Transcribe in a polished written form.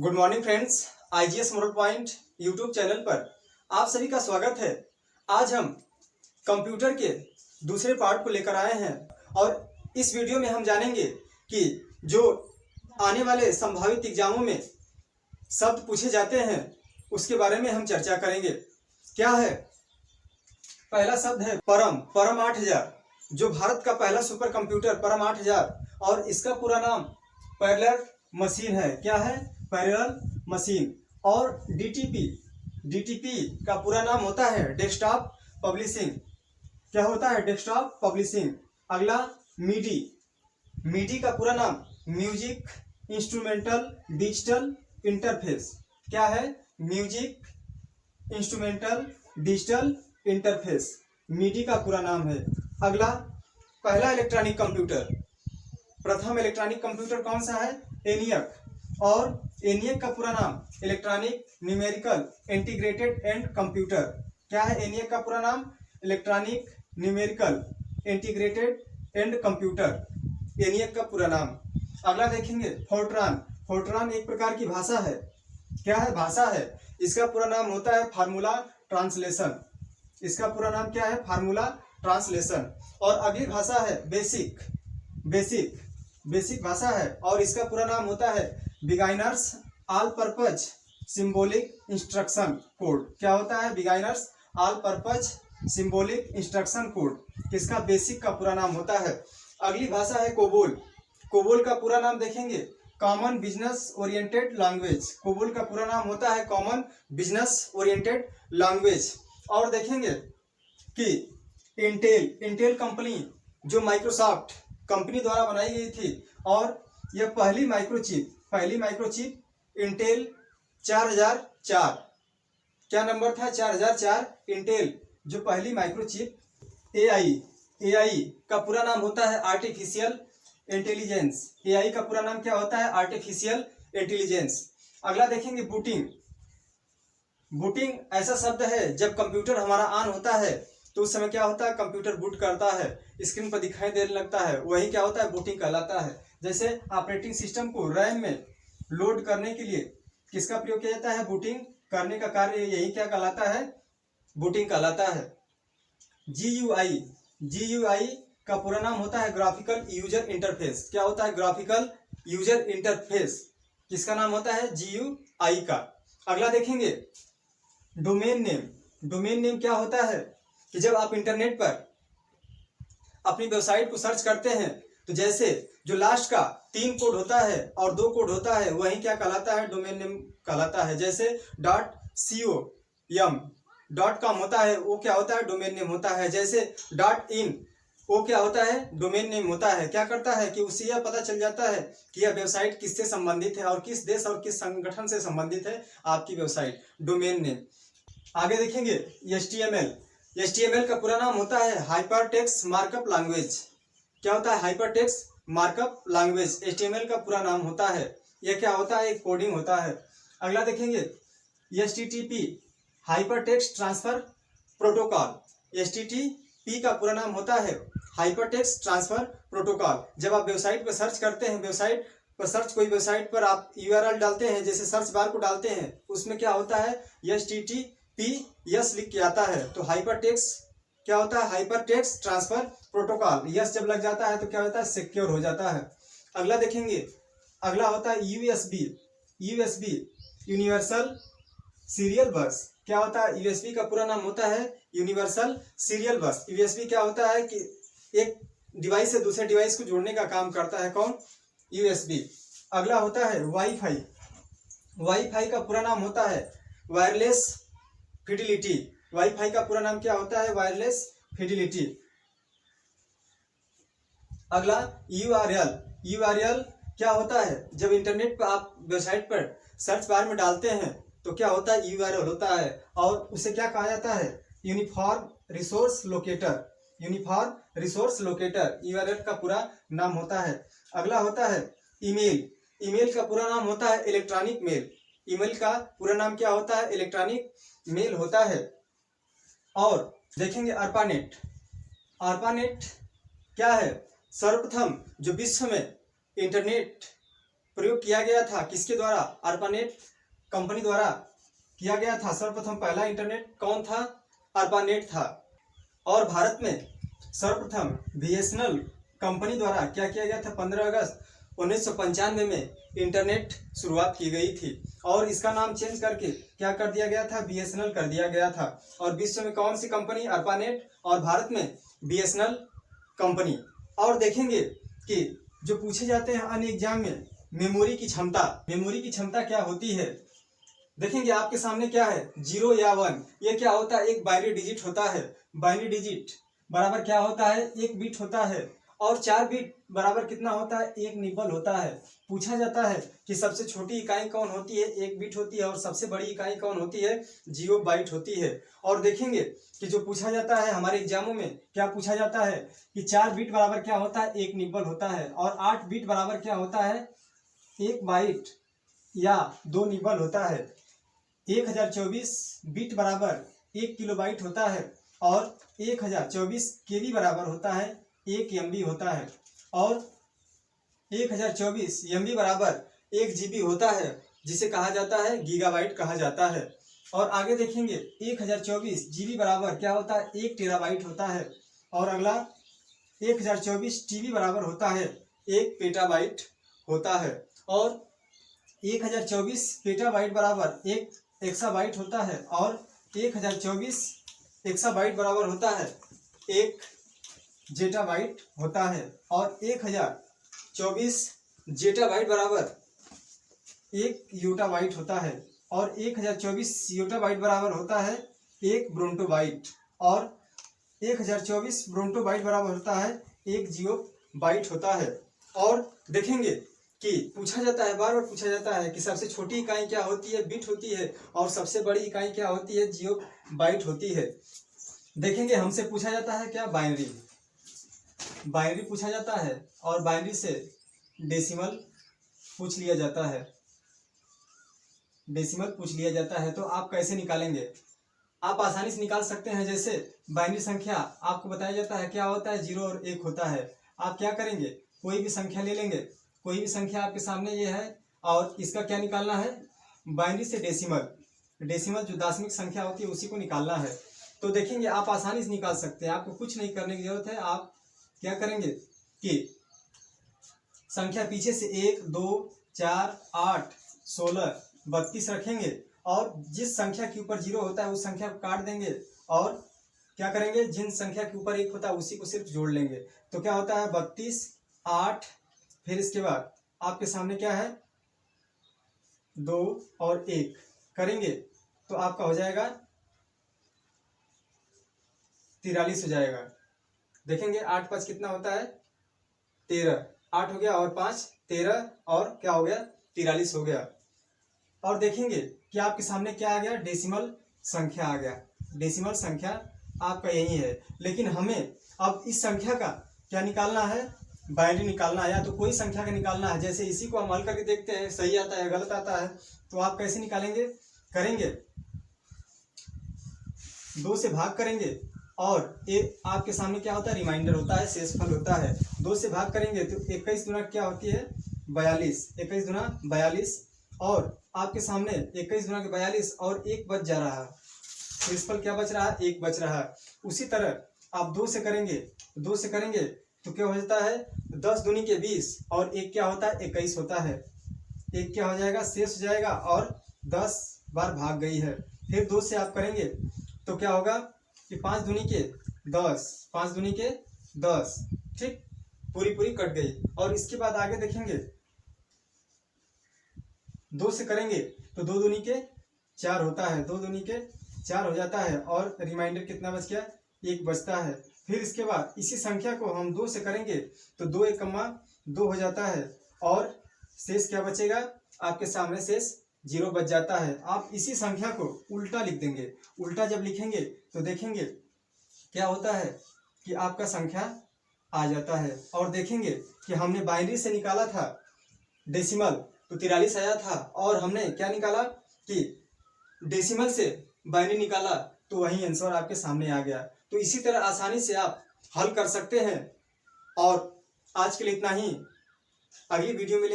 Good morning friends, IGS moral point YouTube channel पर आप सभी का स्वागत है। आज हम कंप्यूटर के दूसरे पार्ट को लेकर आए हैं और इस वीडियो में हम जानेंगे कि जो आने वाले संभावित एग्जामों में शब्द पूछे जाते हैं उसके बारे में हम चर्चा करेंगे। क्या है? पहला शब्द है परम 8000, जो भारत का पहला सुपर कंप्यूटर परम 8000 और इसका पूरा नाम पैरेलल मशीन है। क्या है? Parallel machine. और डीटीपी का पूरा नाम होता है डेस्कटॉप पब्लिशिंग। क्या होता है? Desktop publishing. अगला मीडी का पूरा नाम म्यूजिक इंस्ट्रूमेंटल डिजिटल इंटरफेस। क्या है? Music instrumental digital interface, midi का पूरा नाम है। अगला, पहला इलेक्ट्रॉनिक कंप्यूटर, प्रथम इलेक्ट्रॉनिक कंप्यूटर कौन सा है? एनियक। और एनियक का पूरा नाम electronic numerical integrated and computer. क्या है एनियक का पूरा नाम? Electronic numerical integrated and computer, ENIAC का पूरा नाम। अगला देखेंगे फोर्ट्रान एक प्रकार की भाषा है। क्या है? भाषा है। इसका पूरा नाम होता है फार्मूला ट्रांसलेशन। इसका पूरा नाम क्या है? Formula translation. और अगली भाषा है बेसिक भाषा है और इसका पूरा नाम होता है beginners all purpose symbolic instruction code. क्या होता है? Beginners all purpose symbolic instruction code, किसका? बेसिक का पूरा नाम होता है। अगली भाषा है कोबोल का पूरा नाम देखेंगे common business oriented language. COBOL का पूरा नाम होता है कॉमन बिजनेस ओरिएंटेड लैंग्वेज। और देखेंगे कि इंटेल कंपनी जो माइक्रोसॉफ्ट कंपनी द्वारा बनाई गई थी और यह पहली माइक्रोचिप इंटेल 4004। क्या नंबर था? 4004। इंटेल जो पहली माइक्रोचिप। एआई का पूरा नाम होता है आर्टिफिशियल इंटेलिजेंस। एआई का पूरा नाम क्या होता है? Artificial intelligence. अगला देखेंगे बूटिंग ऐसा शब्द है जब कंप्यूटर हमारा ऑन होता है तो उस समय क्या होता है? कंप्यूटर बूट करता है, स्क्रीन पर दिखाई देने लगता है, वही क्या होता है? बूटिंग कहलाता है। जैसे ऑपरेटिंग सिस्टम को रैम में लोड करने के लिए किसका प्रयोग किया जाता है? बूटिंग करने का कार्य यही क्या कहलाता है? बूटिंग कहलाता है। जीयूआई का पूरा नाम होता है ग्राफिकल यूजर इंटरफेस। क्या होता है? ग्राफिकल यूजर इंटरफेस, किसका नाम होता है? जीयूआई का। अगला देखेंगे डोमेन नेम क्या होता है? कि जब आप इंटरनेट पर अपनी वेबसाइट को सर्च करते हैं तो जैसे जो लास्ट का 3 कोड होता है और 2 कोड होता है वही क्या कहलाता है? डोमेन नेम कहलाता है। जैसे .com होता है, वो क्या होता है? डोमेन नेम होता है। जैसे .in वो क्या होता है? डोमेन नेम होता है। क्या करता है कि उससे यह पता चल जाता है कि यह वेबसाइट किससे संबंधित है और किस देश और किस संगठन से संबंधित है आपकी वेबसाइट, डोमेन नेम। आगे देखेंगे एचटीएमएल का पूरा नाम होता है हाइपरटेक्स्ट मार्कअप लैंग्वेज। क्या होता है? हाइपरटेक्स्ट मार्कअप लैंग्वेज एचटीएमएल का पूरा नाम होता है। यह क्या होता है? एक कोडिंग होता है। अगला देखेंगे HTTP hypertext transfer protocol. HTTP का पूरा नाम होता है हाइपरटेक्स्ट ट्रांसफर प्रोटोकॉल। जब आप वेबसाइट पर सर्च करते हैं, कोई वेबसाइट पर आप यूआरएल डालते हैं, जैसे सर्च बार को डालते हैं, उसमें क्या होता है? एचटीटीपी यस लिख के आता है। तो हाइपरटेक्स्ट क्या होता है? Hypertext transfer protocol. यस जब लग जाता है तो क्या होता है? सिक्योर हो जाता है। अगला देखेंगे, अगला होता है यूएसबी यूनिवर्सल सीरियल बस। क्या होता है? यूएसबी का पूरा नाम होता है यूनिवर्सल सीरियल बस। यूएसबी क्या होता है? कि एक डिवाइस से दूसरे डिवाइस को जोड़ने का काम करता है। कौन? यूएसबी। अगला होता है वाईफाई का पूरा नाम होता है वायरलेस फिडिलिटी। वाईफाई का पूरा नाम क्या होता है? Wireless fidelity. अगला यूआरएल क्या होता है? जब इंटरनेट पर आप वेबसाइट पर सर्च बार में डालते हैं तो क्या होता है? यूआरएल होता है और उसे क्या कहा जाता है? यूनिफॉर्म रिसोर्स लोकेटर यूआरएल का पूरा नाम होता है। अगला होता है ईमेल का पूरा नाम होता है इलेक्ट्रॉनिक मेल। ईमेल का पूरा नाम क्या होता है? इलेक्ट्रॉनिक मेल होता है। और देखेंगे ARPANET क्या है? सर्वप्रथम जो विश्व में इंटरनेट प्रयोग किया गया था किसके द्वारा? ARPANET कंपनी द्वारा किया गया था। सर्वप्रथम पहला इंटरनेट कौन था? ARPANET था। और भारत में सर्वप्रथम BSNL कंपनी द्वारा क्या किया गया था? 15 अगस्त 1995 में इंटरनेट शुरुआत की गई थी और इसका नाम चेंज करके क्या कर दिया गया था? BSNL कर दिया गया था। और विश्व में कौन सी कंपनी? ARPANET, और भारत में BSNL कंपनी। और देखेंगे कि जो पूछे जाते हैं अन्य एग्जाम में, मेमोरी की क्षमता क्या होती है? देखेंगे आपके सामने क्या है? 0 या 1। ये क्या होता है? एक बाइनरी डिजिट होता है। बाइनरी डिजिट बराबर क्या होता है? 1 बिट होता है। और 4 बिट बराबर कितना होता है? 1 निबल होता है। पूछा जाता है कि सबसे छोटी इकाई कौन होती है? 1 बिट होती है। और सबसे बड़ी इकाई कौन होती है? 0 बाइट होती है। और देखेंगे कि जो पूछा जाता है हमारे एग्जामों में, क्या पूछा जाता है कि 4 बिट बराबर क्या होता है? 1 निबल होता है। और 8 बिट बराबर क्या होता है? 1 बाइट या 2 निबल होता है। 1024 बिट बराबर 1 किलोबाइट होता है। और 1024 केबी बराबर होता है 1 MB होता है। और 1024 MB बराबर 1 GB होता है, जिसे कहा जाता है गीगाबाइट कहा जाता है। और आगे देखेंगे 1024 GB बराबर क्या होता है? 1 टेराबाइट होता है। और अगला 1024 TB बराबर होता है 1 पेटाबाइट होता है। और 1024 पेटाबाइट बराबर 1 एक्साबाइट होता है। और 1024 एक्साबाइट बराबर होता है 1 जेटाबाइट होता है। और 1024 जेटाबाइट बराबर 1 योटाबाइट होता है। और 1024 योटाबाइट बराबर होता है 1 ब्रोंटोबाइट। और 1024 ब्रोंटोबाइट बराबर होता है 1 जियोबाइट होता है। और देखेंगे कि पूछा जाता है, बार बार पूछा जाता है कि सबसे छोटी इकाई क्या होती है? बिट होती है। और सबसे बड़ी इकाई क्या होती है? जियोबाइट होती है। देखेंगे हमसे पूछा जाता है क्या? बाइनरी पूछा जाता है। और बाइनरी से डेसिमल पूछ लिया जाता है। तो आप कैसे निकालेंगे? आप आसानी से निकाल सकते हैं। जैसे बाइनरी संख्या आपको बताया जाता है क्या होता है? 0 और 1 होता है। आप क्या करेंगे? कोई भी संख्या ले लेंगे। कोई भी संख्या आपके सामने ये है और इसका क्या निकालना है? बाइनरी से डेसिमल जो दशमिक संख्या होती है उसी को निकालना है। तो देखेंगे आप आसानी से निकाल सकते हैं। आपको कुछ नहीं करने की जरूरत है। आप क्या करेंगे कि संख्या पीछे से 1 2 4 8 16 32 रखेंगे और जिस संख्या के ऊपर 0 होता है उस संख्या को काट देंगे और क्या करेंगे? जिन संख्या के ऊपर 1 होता है उसी को सिर्फ जोड़ लेंगे। तो क्या होता है? 32 8, फिर इसके बाद आपके सामने क्या है? 2 और 1 करेंगे तो आपका हो जाएगा 43 हो जाएगा। देखेंगे 8 5 कितना होता है? 13। 8 हो गया और 5 13 और क्या हो गया? 43 हो गया। और देखेंगे कि आपके सामने क्या आ गया? डेसिमल संख्या आ गया। डेसिमल संख्या आपका यही है। लेकिन हमें अब इस संख्या का क्या निकालना है? बाइनरी निकालना है, या तो कोई संख्या का निकालना है। जैसे इसी को हम हल करके देखते हैं सही आता है गलत आता है। तो आप कैसे निकालेंगे? करेंगे 2 से भाग करेंगे और आपके सामने क्या होता है? रिमाइंडर होता है, शेषफल होता है। 2 से भाग करेंगे तो 21 दूना क्या होती है? 42। 21 दूना 42 और आपके सामने 21 दूना के 42 और 1 बच जा रहा है। शेषफल क्या बच रहा है? 1 बच रहा है। उसी तरह आप 2 से करेंगे तो क्या हो जाता है? 10 दूनी के 20 और 1 क्या होता है? 21 होता है। 1 क्या हो जाएगा? शेष हो जाएगा और 10 बार भाग गई है। फिर 2 से आप करेंगे तो क्या होगा कि 5 दूनी के 10, 5 दूनी के 10, ठीक, पूरी कट गई। और इसके बाद आगे देखेंगे 2 से करेंगे तो 2 दूनी के 4 होता है। 2 दूनी के 4 हो जाता है और रिमाइंडर कितना बच गया? 1 बचता है। फिर इसके बाद इसी संख्या को हम 2 से करेंगे तो 2 1 2 हो जाता है और शेष क्या बचेगा? आपके सामने शेष 0 बच जाता है। आप इसी संख्या को उल्टा लिख देंगे। उल्टा जब लिखेंगे तो देखेंगे क्या होता है कि आपका संख्या आ जाता है। और देखेंगे कि हमने बाइनरी से निकाला था डेसिमल तो 43 आया था और हमने क्या निकाला कि डेसिमल से बाइनरी निकाला तो वही आंसर आपके सामने आ गया। तो इसी तरह आसानी से आप हल कर सकते हैं। और आज के लिए इतना ही। अगली वीडियो में